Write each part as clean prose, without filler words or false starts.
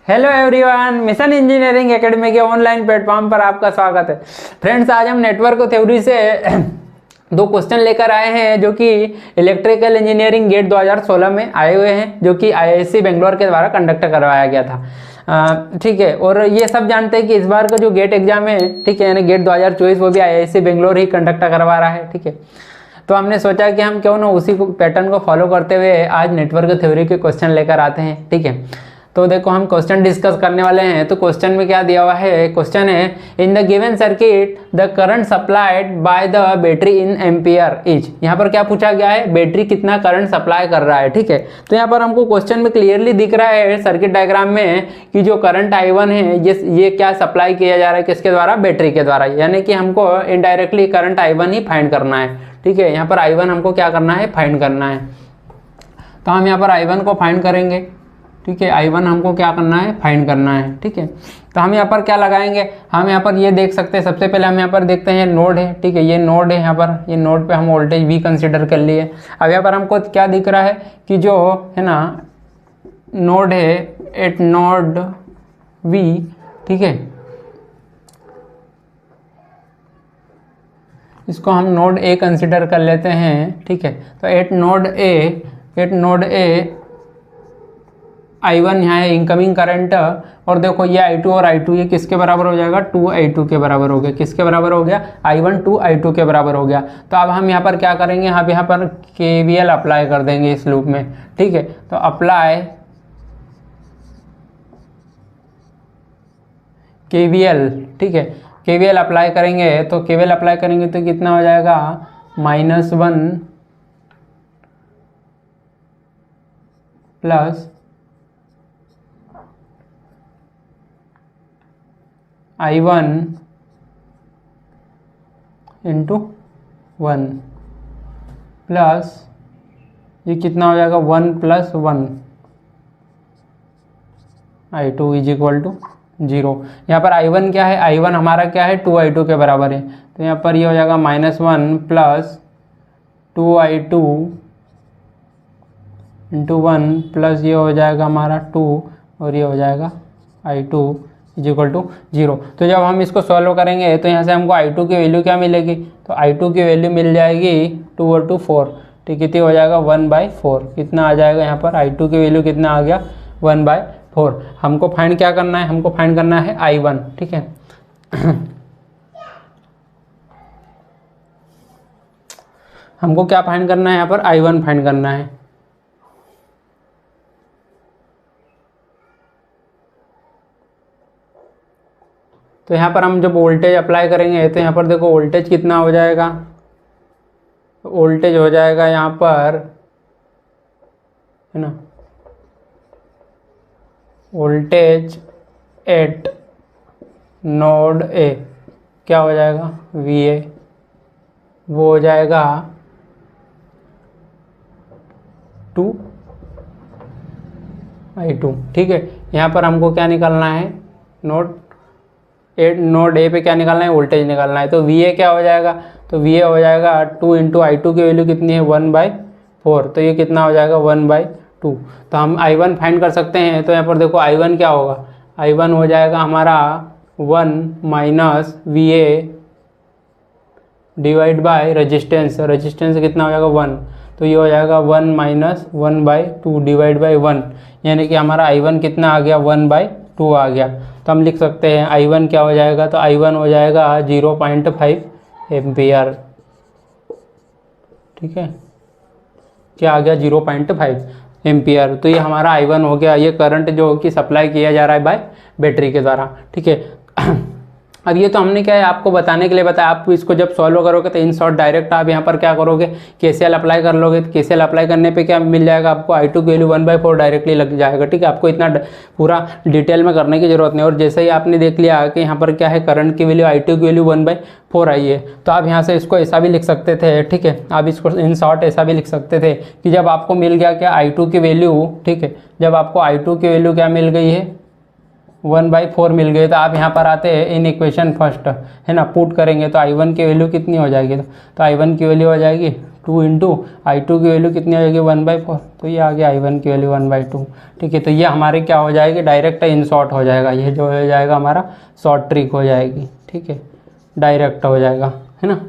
Hello everyone, mission engineering academy के online platform पर आपका स्वागत है। फ्रेंड्स, आज हम नेटवर्क थ्योरी से दो क्वेश्चन लेकर आए हैं जो कि इलेक्ट्रिकल इंजीनियरिंग गेट 2016 में आए हुए हैं, जो कि आईआईएससी बेंगलोर के द्वारा कंडक्ट करवाया गया था। ठीक है, और ये सब जानते हैं कि इस बार का जो गेट एग्जाम है, ठीक है, यानी गेट 2024, वो भी आईआईएससी बेंगलोर ही कंडक्ट करवा रहा है। ठीक है, तो हमने सोचा कि हम क्यों ना उसी को पैटर्न को फॉलो करते हुए आज नेटवर्क थ्योरी के क्वेश्चन लेकर आते हैं। ठीक है, तो देखो हम क्वेश्चन डिस्कस करने वाले हैं। तो क्वेश्चन में क्या दिया हुआ है? क्वेश्चन है, in the given circuit the current supplied by the battery in ampere is. यहाँ पर क्या पूछा गया है? बैटरी कितना करंट सप्लाई कर रहा है। ठीक है, तो यहाँ पर हमको क्वेश्चन में क्लियरली दिख रहा है सर्किट डायग्राम में कि जो करंट I1 है ये क्या सप्लाई किया जा रहा है, किसके द्वारा? बैटरी के द्वारा। यानी कि हमको इनडायरेक्टली करंट I1 ही फाइंड करना है। ठीक है, यहाँ पर I1 हमको क्या करना है? फाइंड करना है। तो हम यहाँ पर I1 को फाइंड करेंगे। ठीक है, I1 हमको क्या करना है? फाइंड करना है। ठीक है, तो हम यहाँ पर क्या लगाएंगे? हम यहाँ पर ये देख सकते हैं, सबसे पहले हम यहाँ पर देखते हैं नोड है। ठीक है, ये नोड है, यहाँ पर ये नोड पे हम वोल्टेज V कंसिडर कर लिए। अब यहाँ पर हमको क्या दिख रहा है कि जो है ना नोड है एट नोड V। ठीक है, इसको हम नोड A कंसिडर कर लेते हैं। ठीक है, तो एट नोड A I1 यहाँ है इनकमिंग करंट, और देखो ये I2 और I2 ये किसके बराबर हो जाएगा? 2I2 के बराबर हो गया। किसके बराबर हो गया? I1 2I2 के बराबर हो गया। तो अब हम यहाँ पर क्या करेंगे? हम यहाँ पर KVL अप्लाई कर देंगे इस लूप में। ठीक है, तो अप्लाई KVL। ठीक है, KVL अप्लाई करेंगे तो कितना हो जाएगा? -1 प्लस I1 इंटू 1 प्लस ये कितना हो जाएगा? 1 + 1 I2 इज इक्वल टू 0। यहाँ पर I1 क्या है? I1 हमारा क्या है? 2I2 के बराबर है। तो यहाँ पर ये हो जाएगा -1 प्लस 2I2 इंटू 1 प्लस ये हो जाएगा हमारा 2 और ये हो जाएगा I2 इज इक्वल टू 0। तो जब हम इसको सॉल्व करेंगे तो यहाँ से हमको I2 की वैल्यू क्या मिलेगी? तो I2 की वैल्यू मिल जाएगी 2 और 2 4। ठीक, कितनी हो जाएगा? 1/4। कितना आ जाएगा यहाँ पर? I2 की वैल्यू कितना आ गया? 1/4। हमको फाइंड क्या करना है? हमको फाइंड करना है I1। ठीक है, हमको क्या फाइंड करना है? यहाँ पर I1 फाइंड करना है। तो यहाँ पर हम जब वोल्टेज अप्लाई करेंगे तो यहाँ पर देखो वोल्टेज कितना हो जाएगा? वोल्टेज हो जाएगा यहाँ पर, है ना, वोल्टेज एट नोड A क्या हो जाएगा? VA, वो हो जाएगा 2I2। ठीक है, यहाँ पर हमको क्या निकालना है? नोड A पे क्या निकालना है? वोल्टेज निकालना है। तो VA क्या हो जाएगा? तो VA हो जाएगा 2 × I2 की वैल्यू कितनी है? 1/4। तो ये कितना हो जाएगा? 1/2। तो हम I1 फाइंड कर सकते हैं। तो यहाँ पर देखो I1 क्या होगा? I1 हो जाएगा हमारा 1 - VA divide by resistance. Resistance कितना हो जाएगा? 1। तो ये हो जाएगा 1 - 1/2 डिवाइड बाय 1, यानी कि हमारा I1 कितना आ गया? 1/2 आ गया। तो हम लिख सकते हैं I1 क्या हो जाएगा? तो I1 हो जाएगा 0.5 एम्पियर। ठीक है, क्या आ गया? 0.5 एम्पियर। तो ये हमारा I1 हो गया, ये करंट जो कि सप्लाई किया जा रहा है बाय बैटरी के द्वारा। ठीक है, अब ये तो हमने क्या है आपको बताने के लिए बताया। आप इसको जब सॉल्व करोगे तो इन शॉर्ट डायरेक्ट आप यहाँ पर क्या करोगे? KCL अप्लाई कर लोगे। तो KCL अप्लाई करने पे क्या मिल जाएगा आपको? I2 की वैल्यू 1/4 डायरेक्टली लग जाएगा। ठीक है, आपको इतना पूरा डिटेल में करने की जरूरत नहीं। और जैसे ही आपने देख लिया कि यहाँ पर क्या है, करंट की वैल्यू I2 की वैल्यू 1/4 आई है, तो आप यहाँ से इसको ऐसा भी लिख सकते थे। ठीक है, आप इसको इन शॉर्ट ऐसा भी लिख सकते थे कि जब आपको मिल गया क्या? I2 की वैल्यू, ठीक है, जब आपको I2 की वैल्यू क्या मिल गई है? 1/4 मिल गई। तो आप यहाँ पर आते हैं इन इक्वेशन फर्स्ट, है ना, पुट करेंगे तो I1 की वैल्यू कितनी हो जाएगी? तो I1 की वैल्यू हो जाएगी 2 इंटू I2 की वैल्यू कितनी आ जाएगी 1/4, तो ये आ गया I1 की वैल्यू 1/2। ठीक है, तो ये हमारे क्या हो जाएगी, डायरेक्ट इन शॉर्ट हो जाएगा, ये जो हो जाएगा हमारा शॉर्ट ट्रिक हो जाएगी। ठीक है, डायरेक्ट हो जाएगा, है ना।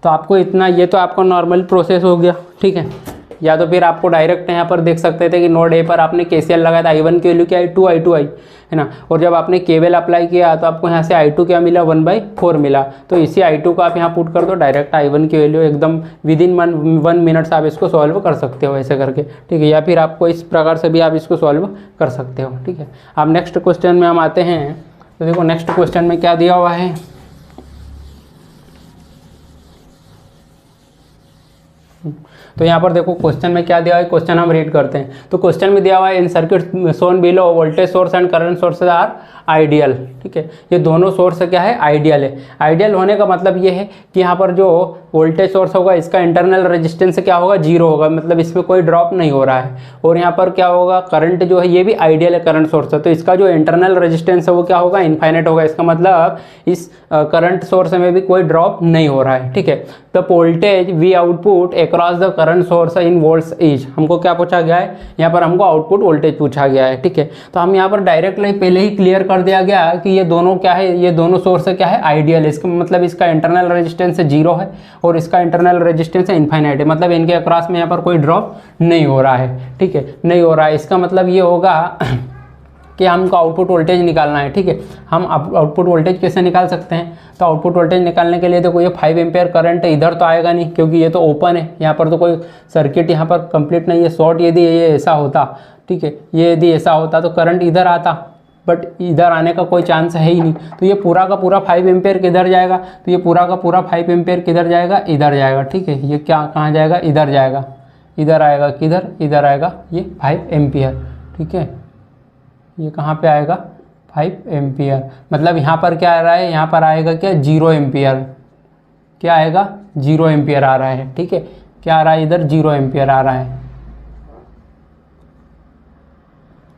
तो आपको इतना, ये तो आपका नॉर्मल प्रोसेस हो गया। ठीक है, या तो फिर आपको डायरेक्ट यहाँ पर देख सकते थे कि नोड ए पर आपने KCL लगाया था, I1 की वैल्यू क्या आई 2I2 आई, है ना, और जब आपने KVL अप्लाई किया तो आपको यहाँ से I2 क्या मिला 1/4 मिला, तो इसी I2 को आप यहाँ पुट कर दो, डायरेक्ट I1 की वैल्यू एकदम विदिन 1 मिनट से आप इसको सॉल्व कर सकते हो ऐसे करके। ठीक है, या फिर आपको इस प्रकार से भी आप इसको सॉल्व कर सकते हो। ठीक है, अब नेक्स्ट क्वेश्चन में हम आते हैं। तो देखो नेक्स्ट क्वेश्चन में क्या दिया हुआ है, तो यहाँ पर देखो क्वेश्चन में क्या दिया हुआ है, क्वेश्चन हम रीड करते हैं। तो क्वेश्चन में दिया हुआ है in circuit shown below voltage source and current source are ideal. ठीक है, ये दोनों सोर्स क्या है, आइडियल है। आइडियल होने का मतलब ये है कि यहाँ पर जो वोल्टेज सोर्स होगा इसका इंटरनल रेजिस्टेंस क्या होगा, 0 होगा, मतलब इसमें कोई ड्रॉप नहीं हो रहा है। और यहाँ पर क्या होगा, करंट जो है ये भी आइडियल है, करंट सोर्स है, तो इसका जो इंटरनल रेजिस्टेंस है वो क्या होगा, इनफाइनाइट होगा। इसका मतलब इस करंट सोर्स में भी कोई ड्रॉप नहीं हो रहा है। ठीक है, the voltage V output across the current source in volts is, हमको क्या पूछा गया है, यहाँ पर हमको आउटपुट वोल्टेज पूछा गया है। ठीक है, तो हम यहाँ पर डायरेक्टली पहले ही क्लियर कर दिया गया कि ये दोनों क्या है, ये दोनों सोर्स क्या है, आइडियल है। इसका मतलब इसका इंटरनल रेजिस्टेंस 0 है और इसका इंटरनल रेजिस्टेंस इनफाइनाइट है, मतलब इनके अक्रॉस में यहाँ पर कोई ड्रॉप नहीं हो रहा है। ठीक है, नहीं हो रहा है, इसका मतलब ये होगा कि हमको आउटपुट वोल्टेज निकालना है। ठीक है, हम आउटपुट वोल्टेज कैसे निकाल सकते हैं, तो आउटपुट वोल्टेज निकालने के लिए देखो ये 5 एम्पेयर करंट इधर तो आएगा नहीं क्योंकि ये तो ओपन है, यहाँ पर तो कोई सर्किट यहाँ पर कंप्लीट नहीं है। शॉर्ट यदि ये ऐसा होता, ठीक है, ये यदि ऐसा होता तो करंट इधर आता, बट इधर आने का कोई चांस है ही नहीं। तो ये पूरा का पूरा 5 एम्पेयर किधर जाएगा, तो ये पूरा का पूरा 5 एम्पेयर किधर जाएगा, इधर जाएगा। ठीक है, ये क्या कहाँ जाएगा, इधर जाएगा, इधर आएगा, किधर, इधर आएगा ये 5 एम्पियर। ठीक है, ये कहाँ पे आएगा, 5 एम्पियर, मतलब यहाँ पर क्या आ रहा है, यहाँ पर आएगा क्या, 0 एम्पियर, क्या आएगा, 0 एम्पियर आ रहा है। ठीक है, क्या आ रहा है इधर, 0 एम्पियर आ रहा है।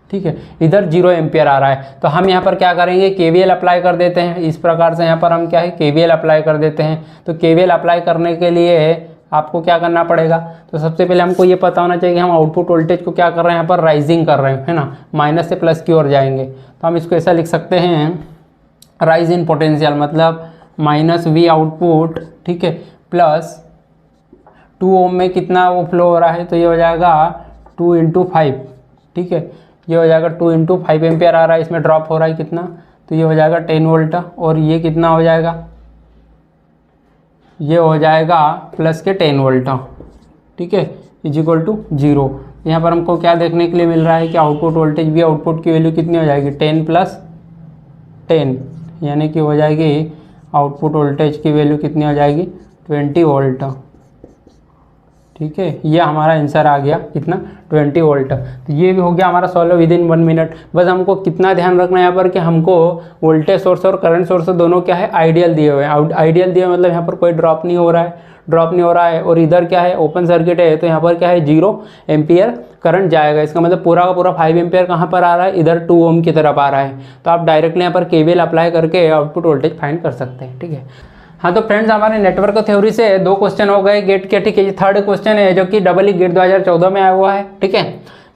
ठीक है, इधर 0 एम्पियर आ रहा है, तो हम यहाँ पर क्या करेंगे, KVL अप्लाई कर देते हैं। इस प्रकार से यहाँ पर हम क्या है, KVL अप्लाई कर देते हैं। तो KVL अप्लाई करने के लिए आपको क्या करना पड़ेगा, तो सबसे पहले हमको ये पता होना चाहिए कि हम आउटपुट वोल्टेज को क्या कर रहे हैं, यहाँ पर राइजिंग कर रहे हैं, है ना, माइनस से प्लस की ओर जाएंगे। तो हम इसको ऐसा लिख सकते हैं, राइज इन पोटेंशियल, मतलब -V आउटपुट, ठीक है, प्लस 2 ओम में कितना वो फ्लो हो रहा है, तो ये हो जाएगा 2 × 5। ठीक है, ये हो जाएगा 2 × 5 एम्पियर आ रहा है, इसमें ड्रॉप हो रहा है कितना, तो ये हो जाएगा 10 वोल्ट, और ये कितना हो जाएगा, ये हो जाएगा प्लस के 10 वोल्ट। ठीक है, = 0। यहाँ पर हमको क्या देखने के लिए मिल रहा है कि आउटपुट वोल्टेज भी, आउटपुट की वैल्यू कितनी हो जाएगी, 10 + 10, यानी कि हो जाएगी आउटपुट वोल्टेज की वैल्यू कितनी हो जाएगी, 20 वोल्ट। ठीक है, ये हमारा आंसर आ गया कितना, 20 वोल्ट। तो ये भी हो गया हमारा सॉल्व विदिन 1 मिनट। बस हमको कितना ध्यान रखना है यहाँ पर कि हमको वोल्टेज सोर्स और करंट सोर्स दोनों क्या है, आइडियल दिए हुए हैं। आइडियल दिए मतलब यहाँ पर कोई ड्रॉप नहीं हो रहा है, ड्रॉप नहीं हो रहा है, और इधर क्या है, ओपन सर्किट है, तो यहाँ पर क्या है, 0 एम्पियर करंट जाएगा। इसका मतलब पूरा का पूरा 5 एम्पियर कहाँ पर आ रहा है, इधर 2 ओम की तरफ आ रहा है। तो आप डायरेक्टली यहाँ पर KVL अप्लाई करके आउटपुट वोल्टेज फाइंड कर सकते हैं। ठीक है, हाँ, तो फ्रेंड्स हमारे नेटवर्क थ्योरी से 2 क्वेश्चन हो गए गेट के। ठीक है, ये थर्ड क्वेश्चन है जो कि EE गेट 2014 में आया हुआ है। ठीक है,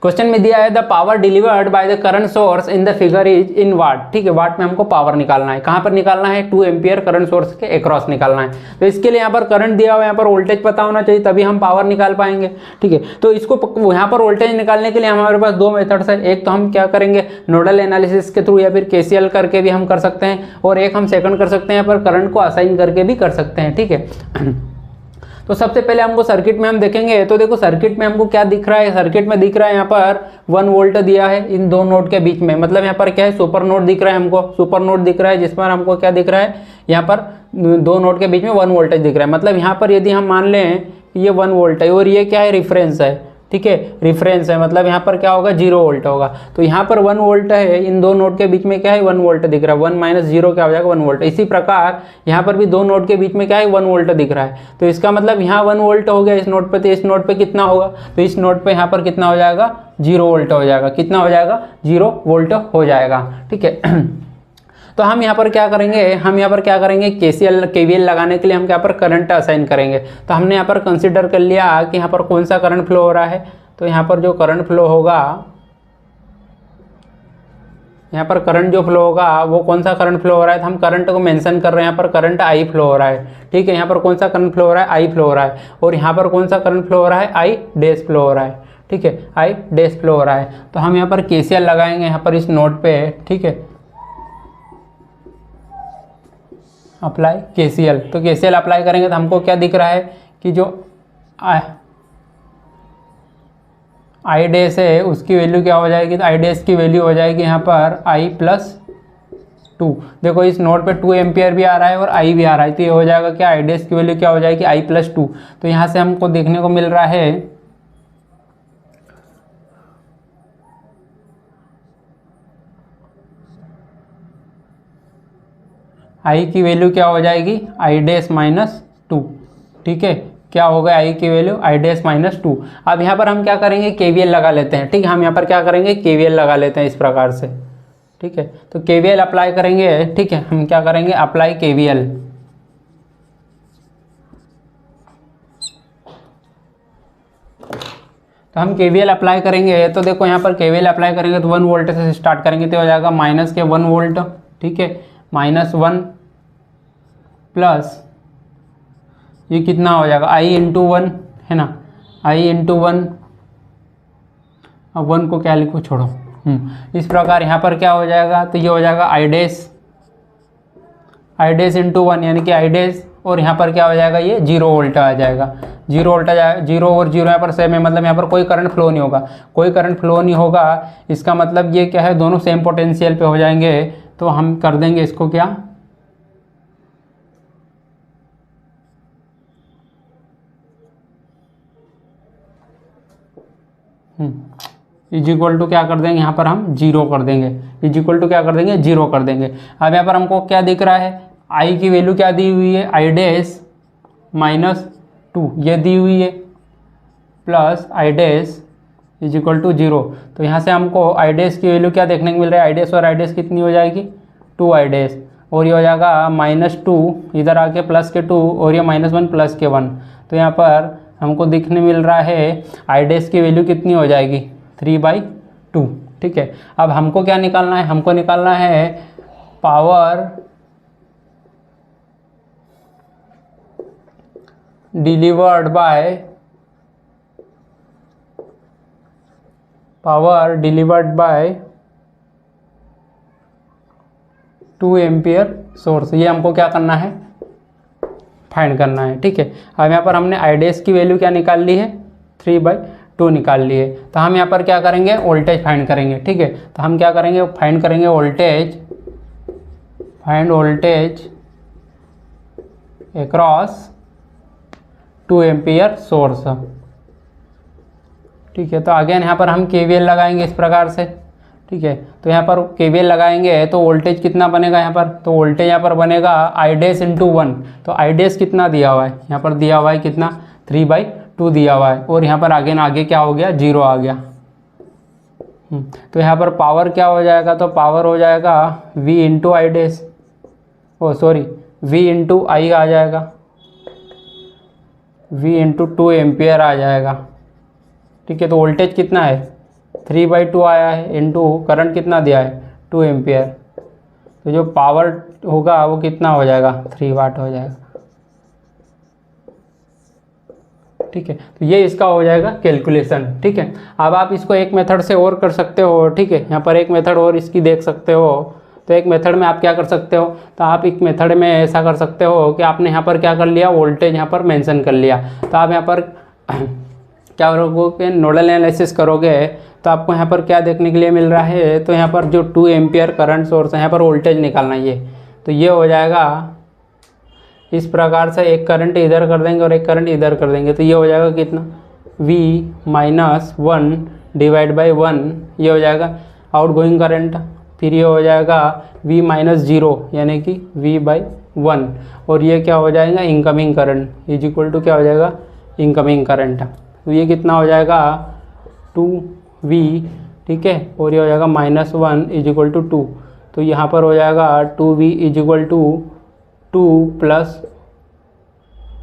क्वेश्चन में दिया है the power delivered by the current source in the figure is in watt. ठीक है, वाट में हमको पावर निकालना है, कहाँ पर निकालना है, 2 एम्पियर करंट सोर्स के अक्रॉस निकालना है। तो इसके लिए यहाँ पर करंट दिया हुआ है, यहाँ पर वोल्टेज पता होना चाहिए, तभी हम पावर निकाल पाएंगे। ठीक है, तो इसको यहाँ पर वोल्टेज निकालने के लिए हमारे पास 2 मेथड्स है। एक तो हम क्या करेंगे, नोडल एनालिसिस के थ्रू या फिर KCL करके भी हम कर सकते हैं, और एक हम सेकंड कर सकते हैं, यहाँ पर करंट को असाइन करके भी कर सकते हैं। ठीक है, तो सबसे पहले हमको सर्किट में हम देखेंगे। तो देखो सर्किट में हमको क्या दिख रहा है, सर्किट में दिख रहा है यहाँ पर 1 वोल्ट दिया है इन 2 नोड के बीच में, मतलब यहाँ पर क्या है, सुपर नोड दिख रहा है हमको, सुपर नोड दिख रहा है जिस पर हमको क्या दिख रहा है, यहाँ पर 2 नोड के बीच में 1 वोल्टेज दिख रहा है। मतलब यहाँ पर यदि हम मान लें ये 1 वोल्ट है और ये क्या है, रेफरेंस है। ठीक है, रेफरेंस है, मतलब यहाँ पर क्या होगा, 0 वोल्ट होगा। तो यहाँ पर 1 वोल्ट है, इन 2 नोड के बीच में क्या है, 1 वोल्ट दिख रहा है, 1 - 0 क्या हो जाएगा, 1 वोल्ट। इसी प्रकार यहाँ पर भी 2 नोड के बीच में क्या है, 1 वोल्ट दिख रहा है। तो इसका मतलब यहाँ 1 वोल्ट हो गया इस नोड पे, तो इस नोड पे कितना होगा, तो इस नोड पे यहाँ पर कितना हो जाएगा, 0 वोल्ट हो जाएगा। कितना हो जाएगा, 0 वोल्ट हो जाएगा। ठीक है, तो हम यहाँ पर क्या करेंगे, केवीएल लगाने के लिए हम यहाँ पर करंट असाइन करेंगे। तो हमने यहाँ पर कंसिडर कर लिया कि यहाँ पर कौन सा करंट फ्लो हो रहा है। तो यहाँ पर जो करंट फ्लो होगा, यहाँ पर करंट जो फ्लो होगा वो कौन सा करंट फ्लो हो रहा है, तो हम करंट को मेंशन कर रहे हैं। यहाँ पर करंट आई फ्लो हो रहा है, ठीक है। यहाँ पर कौन सा करंट फ्लो हो रहा है, आई फ्लो हो रहा है। और यहाँ पर कौन सा करंट फ्लो हो रहा है, आई डैश फ्लो हो रहा है, ठीक है, आई डैश फ्लो हो रहा है। तो हम यहाँ पर केसीएल लगाएंगे यहाँ पर इस नोड पे, ठीक है, अप्लाई केसीएल। तो केसीएल अप्लाई करेंगे तो हमको क्या दिख रहा है कि जो आई डैश है उसकी वैल्यू क्या हो जाएगी, तो आई डैश की वैल्यू हो जाएगी यहाँ पर आई प्लस 2। देखो इस नोड पे 2 एम्पियर भी आ रहा है और आई भी आ रहा है, तो ये हो जाएगा क्या, आई डैश की वैल्यू क्या हो जाएगी, आई प्लस 2। तो यहाँ से हमको देखने को मिल रहा है आई की वैल्यू क्या हो जाएगी, आई डैश माइनस 2, ठीक है। क्या होगा आई की वैल्यू, आई डैश माइनस 2। अब यहाँ पर हम क्या करेंगे, केवीएल लगा लेते हैं, ठीक है। हम यहाँ पर क्या करेंगे, केवीएल लगा लेते हैं इस प्रकार से, ठीक है। तो केवीएल अप्लाई करेंगे, ठीक है। हम क्या करेंगे, अप्लाई केवीएल। तो हम केवीएल अप्लाई करेंगे तो देखो यहाँ पर केवीएल अप्लाई करेंगे तो 1 वोल्ट से स्टार्ट करेंगे तो हो जाएगा माइनस के 1 वोल्ट, ठीक है, -1 प्लस ये कितना हो जाएगा, i इंटू 1 है ना, i इंटू 1। अब 1 को क्या लिखो, छोड़ो। इस प्रकार यहाँ पर क्या हो जाएगा, तो ये हो जाएगा आई डैश इंटू 1 यानी कि आई डैश, और यहाँ पर क्या हो जाएगा, ये 0 वोल्ट आ जाएगा। 0 वोल्ट आ जाएगा, 0 और 0 यहाँ पर सेम है, मतलब यहाँ पर कोई करंट फ्लो नहीं होगा, कोई करंट फ्लो नहीं होगा। इसका मतलब ये क्या है, दोनों सेम पोटेंशियल पे हो जाएंगे। तो हम कर देंगे इसको क्या, इज इक्वल टू क्या कर देंगे, यहाँ पर हम 0 कर देंगे, इज इक्वल टू क्या कर देंगे, 0 कर देंगे। अब यहाँ पर हमको क्या दिख रहा है, आई की वैल्यू क्या दी हुई है, आई डैश माइनस 2 ये दी हुई है, plus I dash is equal to 0। तो यहाँ से हमको आई डैश की वैल्यू क्या देखने को मिल रहा है, आई डैश और आई डैश कितनी हो जाएगी, 2 आई डैश, और ये हो जाएगा -2 इधर आके प्लस के 2, और ये -1 प्लस के 1। तो यहाँ पर हमको दिखने मिल रहा है आई डैश की वैल्यू कितनी हो जाएगी, 3/2, ठीक है। अब हमको क्या निकालना है, हमको निकालना है power delivered bye 2 ampere source. ये हमको क्या करना है, फाइंड करना है, ठीक है। अब यहाँ पर हमने आई डैश की वैल्यू क्या निकाल ली है, 3/2 निकाल ली है। तो हम यहाँ पर क्या करेंगे, वोल्टेज फाइंड करेंगे, ठीक है। तो हम क्या करेंगे, फाइंड करेंगे voltage, find voltage across 2 ampere source, ठीक है। तो अगेन यहाँ पर हम केवीएल लगाएंगे इस प्रकार से, ठीक है। तो यहाँ पर केवीएल लगाएंगे तो वोल्टेज कितना बनेगा, यहाँ पर तो वोल्टेज यहाँ पर बनेगा आई डैश इंटू 1। तो आई डैश कितना दिया हुआ है, यहाँ पर दिया हुआ है कितना, 3/2 दिया हुआ है, और यहाँ पर आगे क्या हो गया, 0 आ गया। तो यहाँ पर पावर क्या हो जाएगा, तो पावर हो जाएगा V into I dash, V into I आ जाएगा, V इंटू 2 एम्पियर आ जाएगा, ठीक है। तो वोल्टेज कितना है, 3/2 आया है, इंटू करंट कितना दिया है, 2 एम्पियर। तो जो पावर होगा वो कितना हो जाएगा, 3 वाट हो जाएगा, ठीक है। तो ये इसका हो जाएगा कैलकुलेशन, ठीक है। अब आप इसको एक मेथड से और कर सकते हो, ठीक है। यहाँ पर एक मेथड और इसकी देख सकते हो। तो एक मेथड में आप क्या कर सकते हो, तो आप एक मेथड में ऐसा कर सकते हो कि आपने यहाँ पर क्या कर लिया, वोल्टेज यहाँ पर मेंशन कर लिया। तो आप यहाँ पर क्या करोगे, नोडल एनालिसिस करोगे तो आपको यहाँ पर क्या देखने के लिए मिल रहा है, तो यहाँ पर जो 2 एम्पियर करंट सोर्स है, यहाँ पर वोल्टेज निकालना है ये। तो ये हो जाएगा इस प्रकार से, एक करंट इधर कर देंगे और एक करंट इधर कर देंगे। तो ये हो जाएगा कितना, V -1 डिवाइड बाई 1, ये हो जाएगा आउट गोइंग करंट। फिर ये हो जाएगा V -0 यानी कि V/1, और ये क्या हो जाएगा, incoming current is equal to क्या हो जाएगा, इनकमिंग करंट। तो ये कितना हो जाएगा, 2V, ठीक है, और ये हो जाएगा -1 इज इक्वल टू 2। तो यहाँ पर हो जाएगा 2V इज इक्वल टू 2 +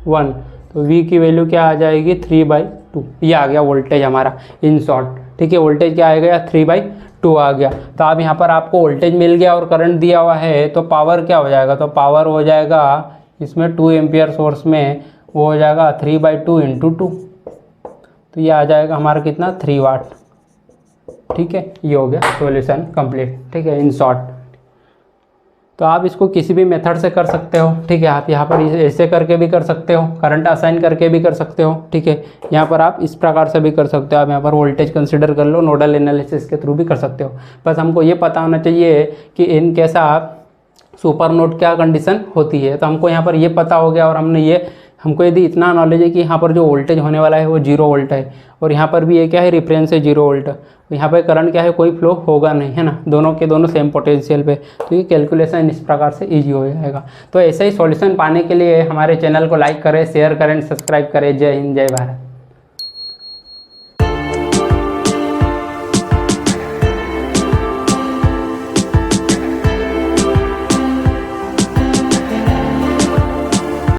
1, तो V की वैल्यू क्या आ जाएगी 3/2। ये आ गया वोल्टेज हमारा इन शॉर्ट, ठीक है। वोल्टेज क्या आएगा, 3/2 आ गया। तो अब यहाँ पर आपको वोल्टेज मिल गया और करंट दिया हुआ है, तो पावर क्या हो जाएगा, तो पावर हो जाएगा इसमें 2 एम्पियर सोर्स में वो हो जाएगा 3/2 × 2, तो ये आ जाएगा हमारा कितना 3 वाट, ठीक है। ये हो गया सॉल्यूशन कंप्लीट, ठीक है, इन शॉर्ट। तो आप इसको किसी भी मेथड से कर सकते हो, ठीक है। आप यहाँ पर ऐसे करके भी कर सकते हो, करंट असाइन करके भी कर सकते हो, ठीक है। यहाँ पर आप इस प्रकार से भी कर सकते हो, आप यहाँ पर वोल्टेज कंसिडर कर लो, नोडल एनालिसिस के थ्रू भी कर सकते हो। बस हमको ये पता होना चाहिए कि इन कैसा सुपर नोड क्या कंडीशन होती है। तो हमको यहाँ पर ये पता हो गया, और हमको यदि इतना नॉलेज है कि यहाँ पर जो वोल्टेज होने वाला है वो 0 वोल्ट है, और यहाँ पर भी ये क्या है, रेफरेंस है 0 वोल्ट। यहाँ पर करंट क्या है, कोई फ्लो होगा नहीं, है ना, दोनों के दोनों सेम पोटेंशियल पे। तो ये कैलकुलेशन इस प्रकार से ईजी हो जाएगा। तो ऐसे ही सॉल्यूशन पाने के लिए हमारे चैनल को लाइक करें, शेयर करें, सब्सक्राइब करें। जय हिंद, जय भारत।